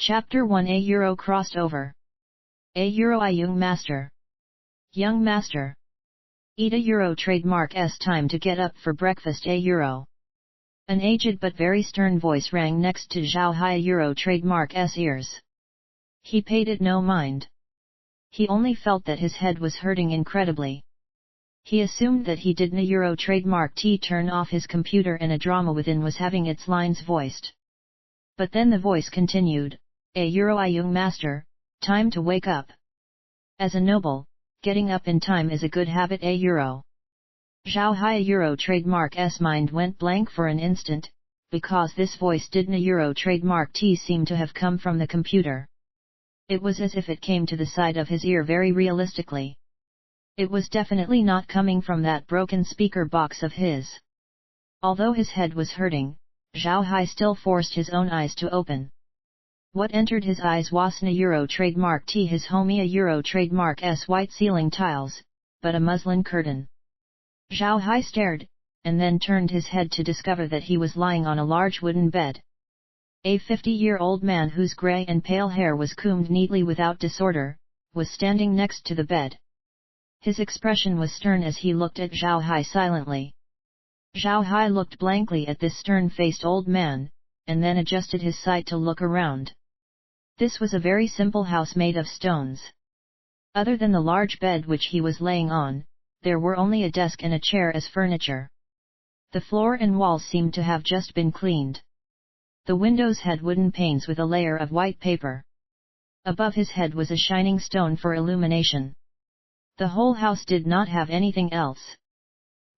Chapter 1 A Euro crossed over. A Euro I Young Master. Young Master. Eat a Euro trademark S time to get up for breakfast A Euro. An aged but very stern voice rang next to Zhao Hai Euro trademark S ears. He paid it no mind. He only felt that his head was hurting incredibly. He assumed that he didn't Euro trademark T turn off his computer and a drama within was having its lines voiced. But then the voice continued, A Euro I Young Master, time to wake up. As a noble, getting up in time is a good habit A Euro. Zhao Hai Euro trademark S mind went blank for an instant, because this voice didn't Euro trademark T seem to have come from the computer. It was as if it came to the side of his ear very realistically. It was definitely not coming from that broken speaker box of his. Although his head was hurting, Zhao Hai still forced his own eyes to open. What entered his eyes wasn't a Euro trademark T his homie a Euro trademark S white ceiling tiles, but a muslin curtain. Zhao Hai stared, and then turned his head to discover that he was lying on a large wooden bed. A 50-year-old man whose grey and pale hair was combed neatly without disorder, was standing next to the bed. His expression was stern as he looked at Zhao Hai silently. Zhao Hai looked blankly at this stern-faced old man, and then adjusted his sight to look around. This was a very simple house made of stones. Other than the large bed which he was laying on, there were only a desk and a chair as furniture. The floor and walls seemed to have just been cleaned. The windows had wooden panes with a layer of white paper. Above his head was a shining stone for illumination. The whole house did not have anything else.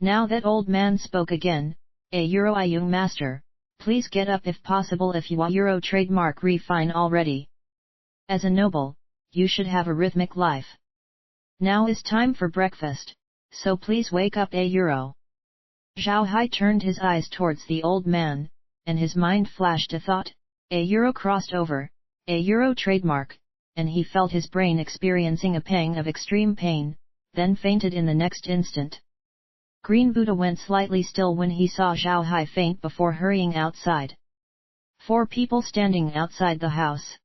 Now that old man spoke again, A Euro I Young Master, please get up if possible if you are Euro trademark refine already. As a noble, you should have a rhythmic life. Now is time for breakfast, so please wake up A Euro. Zhao Hai turned his eyes towards the old man, and his mind flashed a thought, A Euro crossed over, A Euro trademark, and he felt his brain experiencing a pang of extreme pain, then fainted in the next instant. Green Buddha went slightly still when he saw Zhao Hai faint before hurrying outside. 4 people standing outside the house.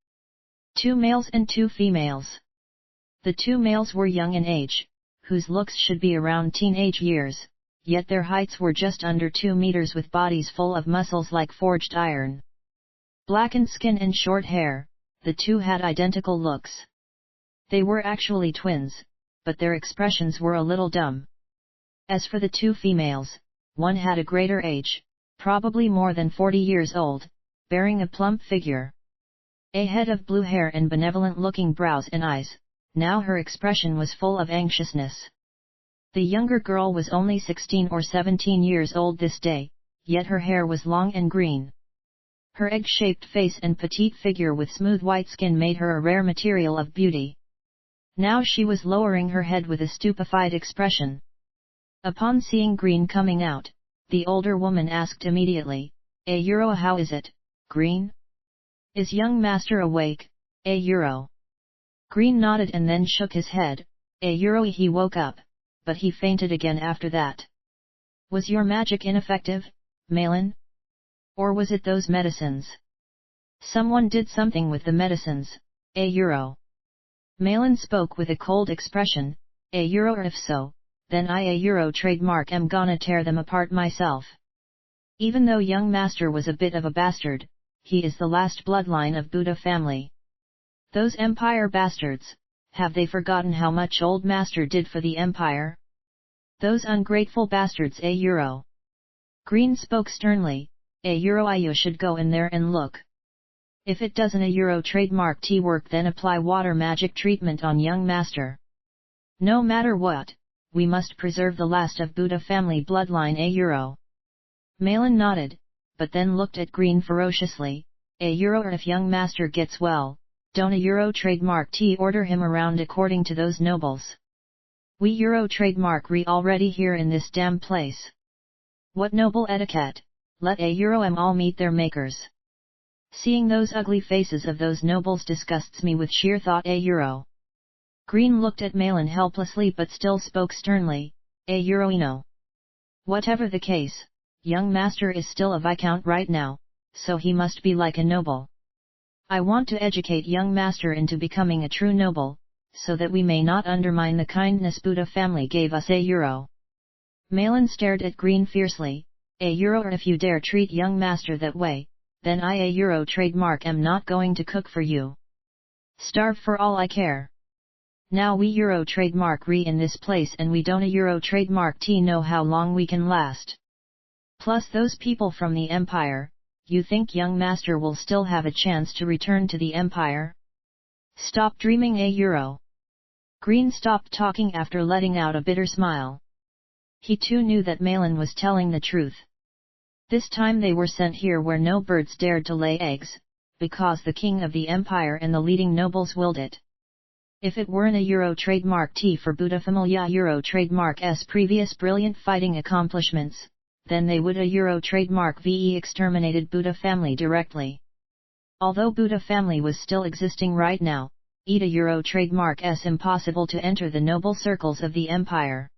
2 males and 2 females. The 2 males were young in age, whose looks should be around teenage years, yet their heights were just under 2 meters with bodies full of muscles like forged iron. Blackened skin and short hair, the 2 had identical looks. They were actually twins, but their expressions were a little dumb. As for the 2 females, one had a greater age, probably more than 40 years old, bearing a plump figure. A head of blue hair and benevolent-looking brows and eyes, now her expression was full of anxiousness. The younger girl was only 16 or 17 years old this day, yet her hair was long and green. Her egg-shaped face and petite figure with smooth white skin made her a rare material of beauty. Now she was lowering her head with a stupefied expression. Upon seeing Green coming out, the older woman asked immediately, A Euro how is it, Green? Is young master awake, A Euro? Green nodded and then shook his head, A Euro he woke up, but he fainted again after that. Was your magic ineffective, Malin? Or was it those medicines? Someone did something with the medicines, A Euro. Malin spoke with a cold expression, A Euro or if so, then I A Euro trademark am gonna tear them apart myself. Even though young master was a bit of a bastard, he is the last bloodline of Buddha family. Those empire bastards, have they forgotten how much old master did for the empire? Those ungrateful bastards A Euro. Green spoke sternly, A Euro you should go in there and look. If it doesn't A Euro trademark T work then apply water magic treatment on young master. No matter what, we must preserve the last of Buddha family bloodline A Euro. Malin nodded, but then looked at Green ferociously, A Euro or if young master gets well, don't A Euro trademark T order him around according to those nobles. We Euro trademark already here in this damn place. What noble etiquette, let A Euro all meet their makers. Seeing those ugly faces of those nobles disgusts me with sheer thought A Euro. Green looked at Malin helplessly but still spoke sternly, A Euroino. Whatever the case, young master is still a viscount right now, so he must be like a noble. I want to educate young master into becoming a true noble, so that we may not undermine the kindness Buddha family gave us. €. Malin stared at Green fiercely. €, if you dare treat young master that way, then I €, trademark am not going to cook for you. Starve for all I care. Now we €, trademark re in this place and we don't €, trademark t know how long we can last. Plus those people from the Empire, you think young master will still have a chance to return to the Empire? Stop dreaming €. Green stopped talking after letting out a bitter smile. He too knew that Malin was telling the truth. This time they were sent here where no birds dared to lay eggs, because the king of the empire and the leading nobles willed it. If it weren't a €, trademark T for Buddha Familia €, trademark S previous brilliant fighting accomplishments, then they would a €, trademark VE exterminated Buddha family directly. Although Buddha family was still existing right now, it a €, trademark S impossible to enter the noble circles of the empire.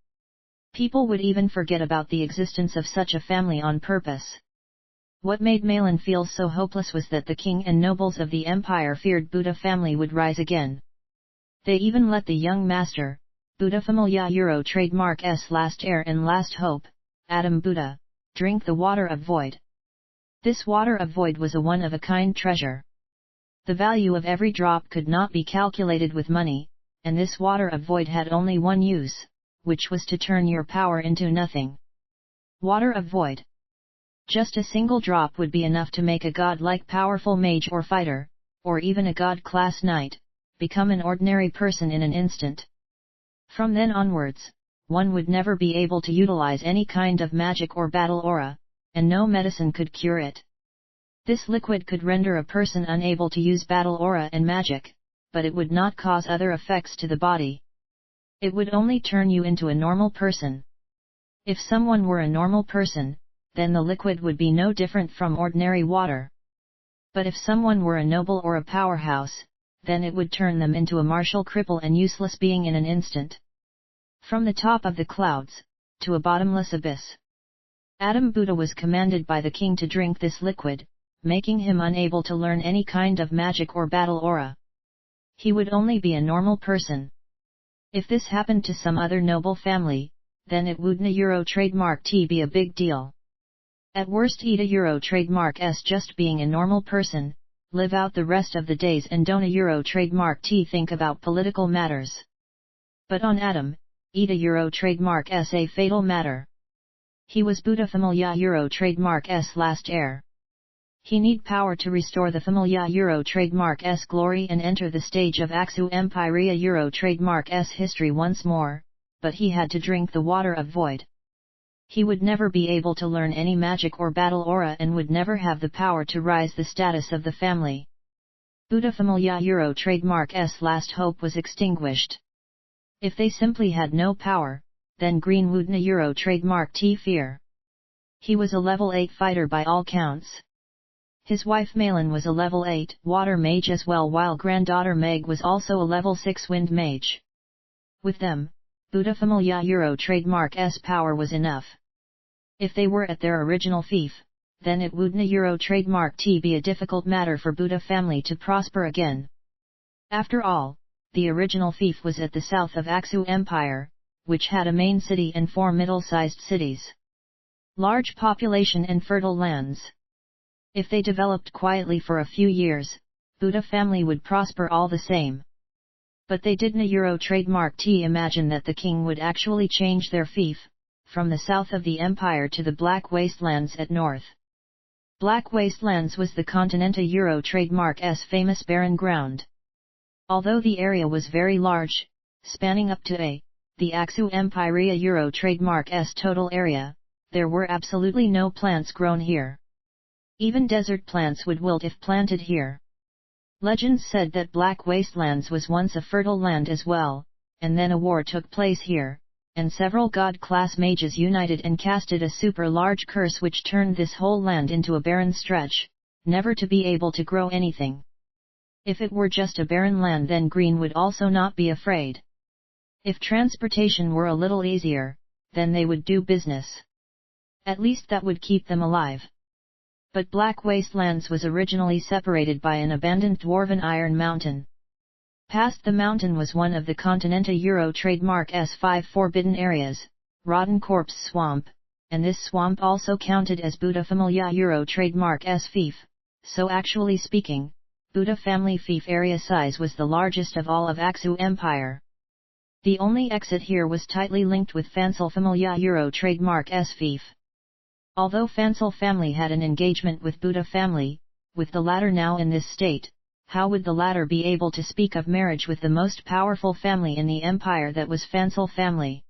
People would even forget about the existence of such a family on purpose. What made Malin feel so hopeless was that the king and nobles of the empire feared Buddha family would rise again. They even let the young master, Buddha Familia €, trademark S last heir and last hope, Adam Buddha, drink the water of void. This water of void was a one-of-a-kind treasure. The value of every drop could not be calculated with money, and this water of void had only one use, which was to turn your power into nothing. Water of void. Just a single drop would be enough to make a god-like powerful mage or fighter, or even a god-class knight, become an ordinary person in an instant. From then onwards, one would never be able to utilize any kind of magic or battle aura, and no medicine could cure it. This liquid could render a person unable to use battle aura and magic, but it would not cause other effects to the body. It would only turn you into a normal person. If someone were a normal person, then the liquid would be no different from ordinary water. But if someone were a noble or a powerhouse, then it would turn them into a martial cripple and useless being in an instant. From the top of the clouds, to a bottomless abyss. Adam Buddha was commanded by the king to drink this liquid, making him unable to learn any kind of magic or battle aura. He would only be a normal person. If this happened to some other noble family, then it wouldn't a €, trademark T be a big deal. At worst eat a €, trademark S just being a normal person, live out the rest of the days and don't a €, trademark T think about political matters. But on Adam, eat a €, trademark S a fatal matter. He was Buddha Familia €, trademark S last heir. He need power to restore the Familia €, trademark S glory and enter the stage of Aksu Empiria €, trademark S history once more, but he had to drink the water of void. He would never be able to learn any magic or battle aura and would never have the power to rise the status of the family. Buddha Familia €, trademark S last hope was extinguished. If they simply had no power, then Green wouldn't a €, trademark T fear. He was a level 8 fighter by all counts. His wife Malin was a level 8 water mage as well, while granddaughter Meg was also a level 6 wind mage. With them, Buddha Familia €, trademark S power was enough. If they were at their original fief, then it wouldn't a €, trademark T be a difficult matter for Buddha family to prosper again. After all, the original fief was at the south of Aksu Empire, which had a main city and 4 middle-sized cities. Large population and fertile lands. If they developed quietly for a few years, Buddha family would prosper all the same. But they didn't a €, trademark T imagine that the king would actually change their fief, from the south of the empire to the Black Wastelands at north. Black Wastelands was the continent a €, trademark S famous barren ground. Although the area was very large, spanning up to the Aksu Empiria €, trademark S total area, there were absolutely no plants grown here. Even desert plants would wilt if planted here. Legends said that Black Wastelands was once a fertile land as well, and then a war took place here, and several god-class mages united and casted a super large curse which turned this whole land into a barren stretch, never to be able to grow anything. If it were just a barren land, then Green would also not be afraid. If transportation were a little easier, then they would do business. At least that would keep them alive. But Black Wastelands was originally separated by an abandoned dwarven iron mountain. Past the mountain was one of the Continenta Euro trademark S5 forbidden areas, Rotten Corpse Swamp, and this swamp also counted as Buddha Familia Euro trademark S fief, so actually speaking, Buddha family fief area size was the largest of all of Aksu Empire. The only exit here was tightly linked with Fansel Familia Euro trademark S fief. Although Fansel family had an engagement with Buddha family, with the latter now in this state, how would the latter be able to speak of marriage with the most powerful family in the empire that was Fansel family?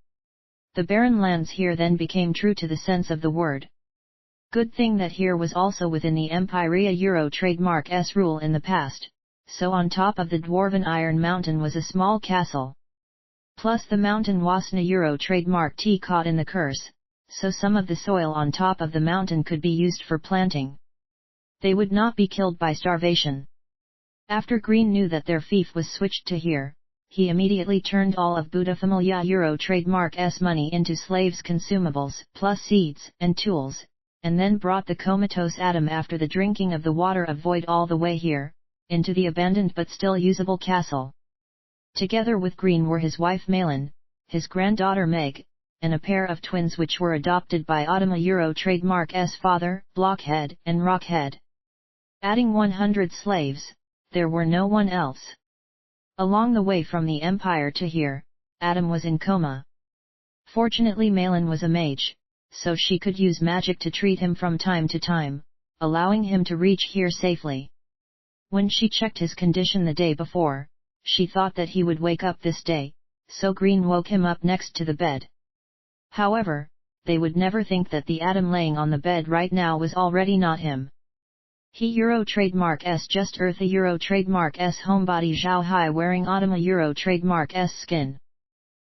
The barren lands here then became true to the sense of the word. Good thing that here was also within the Empiria Euro trademark S rule in the past, so on top of the dwarven iron mountain was a small castle. Plus the mountain Wasna Euro trademark T caught in the curse, so some of the soil on top of the mountain could be used for planting. They would not be killed by starvation. After Green knew that their fief was switched to here, he immediately turned all of Buddha Familia Euro trademark S money into slaves' consumables, plus seeds and tools, and then brought the comatose Adam after the drinking of the water of void all the way here, into the abandoned but still usable castle. Together with Green were his wife Malin, his granddaughter Meg, and a pair of twins which were adopted by Automa Euro trademark S father, Blockhead and Rockhead. Adding 100 slaves, there were no one else. Along the way from the Empire to here, Adam was in coma. Fortunately Malin was a mage, so she could use magic to treat him from time to time, allowing him to reach here safely. When she checked his condition the day before, she thought that he would wake up this day, so Green woke him up next to the bed. However, they would never think that the Adam laying on the bed right now was already not him. He Euro trademark S just Eartha Euro trademark S homebody Zhao Hai wearing Automa Euro trademark S skin.